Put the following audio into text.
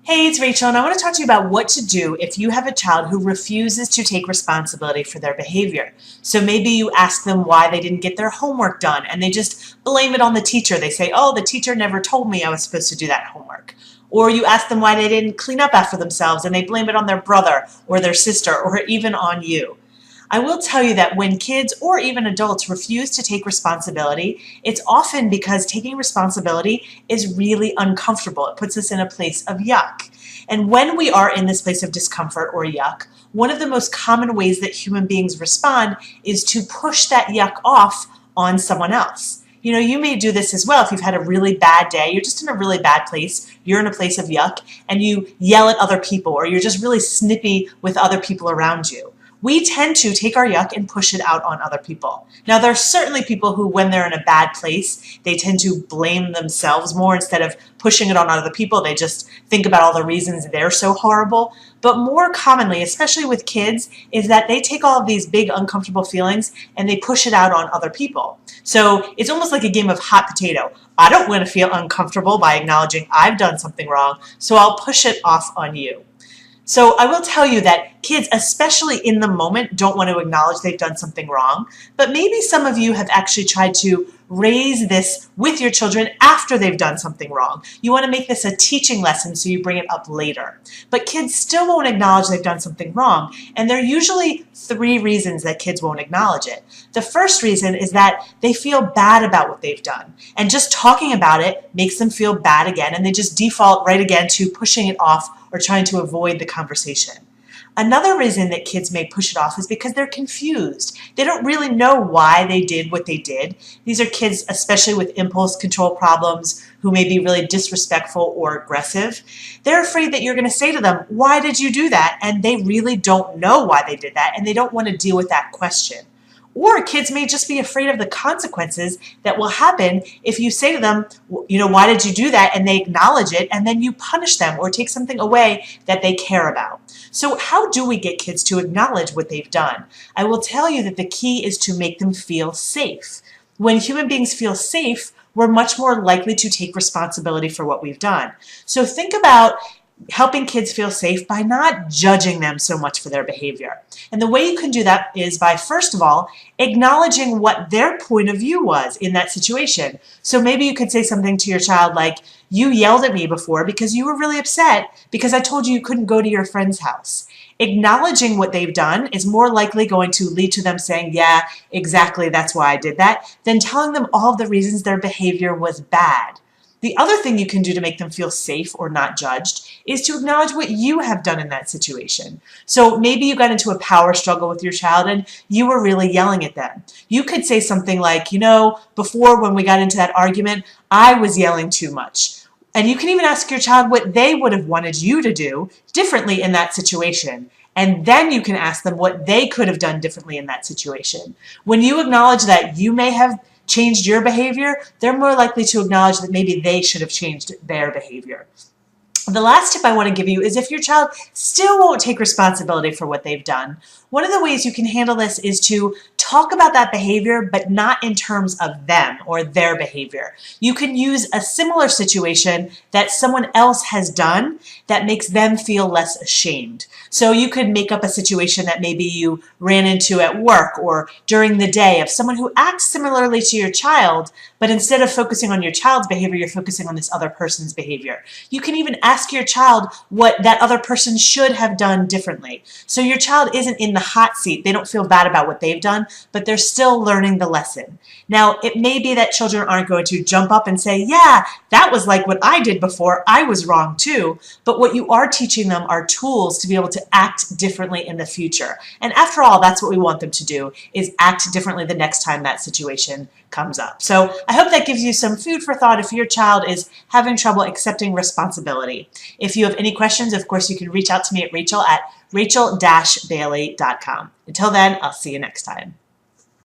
Hey, it's Rachel, and I want to talk to you about what to do if you have a child who refuses to take responsibility for their behavior. So maybe you ask them why they didn't get their homework done, and they just blame it on the teacher. They say, oh, the teacher never told me I was supposed to do that homework. Or you ask them why they didn't clean up after themselves, and they blame it on their brother or their sister or even on you. I will tell you that when kids or even adults refuse to take responsibility, it's often because taking responsibility is really uncomfortable. It puts us in a place of yuck. And when we are in this place of discomfort or yuck, one of the most common ways that human beings respond is to push that yuck off on someone else. You know, you may do this as well if you've had a really bad day, you're just in a really bad place, you're in a place of yuck, and you yell at other people, or you're just really snippy with other people around you. We tend to take our yuck and push it out on other people. Now, there are certainly people who, when they're in a bad place, they tend to blame themselves more instead of pushing it on other people. They just think about all the reasons they're so horrible. But more commonly, especially with kids, is that they take all of these big uncomfortable feelings and they push it out on other people. So it's almost like a game of hot potato. I don't want to feel uncomfortable by acknowledging I've done something wrong, so I'll push it off on you. So I will tell you that kids, especially in the moment, don't want to acknowledge they've done something wrong, but maybe some of you have actually tried to raise this with your children after they've done something wrong. You want to make this a teaching lesson so you bring it up later. But kids still won't acknowledge they've done something wrong, and there are usually three reasons that kids won't acknowledge it. The first reason is that they feel bad about what they've done, and just talking about it makes them feel bad again, and they just default right again to pushing it off or trying to avoid the conversation. Another reason that kids may push it off is because they're confused. They don't really know why they did what they did. These are kids, especially with impulse control problems, who may be really disrespectful or aggressive. They're afraid that you're going to say to them, why did you do that? And they really don't know why they did that, and they don't want to deal with that question. Or kids may just be afraid of the consequences that will happen if you say to them, you know, why did you do that? And they acknowledge it, and then you punish them or take something away that they care about. So how do we get kids to acknowledge what they've done? I will tell you that the key is to make them feel safe. When human beings feel safe, we're much more likely to take responsibility for what we've done. So think about helping kids feel safe by not judging them so much for their behavior. And the way you can do that is by, first of all, acknowledging what their point of view was in that situation. So maybe you could say something to your child like, you yelled at me before because you were really upset because I told you you couldn't go to your friend's house. Acknowledging what they've done is more likely going to lead to them saying, yeah, exactly, that's why I did that, than telling them all of the reasons their behavior was bad. The other thing you can do to make them feel safe or not judged is to acknowledge what you have done in that situation. So maybe you got into a power struggle with your child and you were really yelling at them. You could say something like, you know, before when we got into that argument, I was yelling too much. And you can even ask your child what they would have wanted you to do differently in that situation. And then you can ask them what they could have done differently in that situation. When you acknowledge that you may have changed your behavior, they're more likely to acknowledge that maybe they should have changed their behavior. The last tip I want to give you is if your child still won't take responsibility for what they've done, one of the ways you can handle this is to talk about that behavior, but not in terms of them or their behavior. You can use a similar situation that someone else has done that makes them feel less ashamed. So you could make up a situation that maybe you ran into at work or during the day of someone who acts similarly to your child, but instead of focusing on your child's behavior, you're focusing on this other person's behavior. You can even ask your child what that other person should have done differently. So your child isn't in the hot seat. They don't feel bad about what they've done, but they're still learning the lesson. Now, it may be that children aren't going to jump up and say, yeah, that was like what I did before. I was wrong too. But what you are teaching them are tools to be able to act differently in the future. And after all, that's what we want them to do, is act differently the next time that situation comes up. So I hope that gives you some food for thought if your child is having trouble accepting responsibility. If you have any questions, of course, you can reach out to me at rachel@rachel-bailey.com. Until then, I'll see you next time.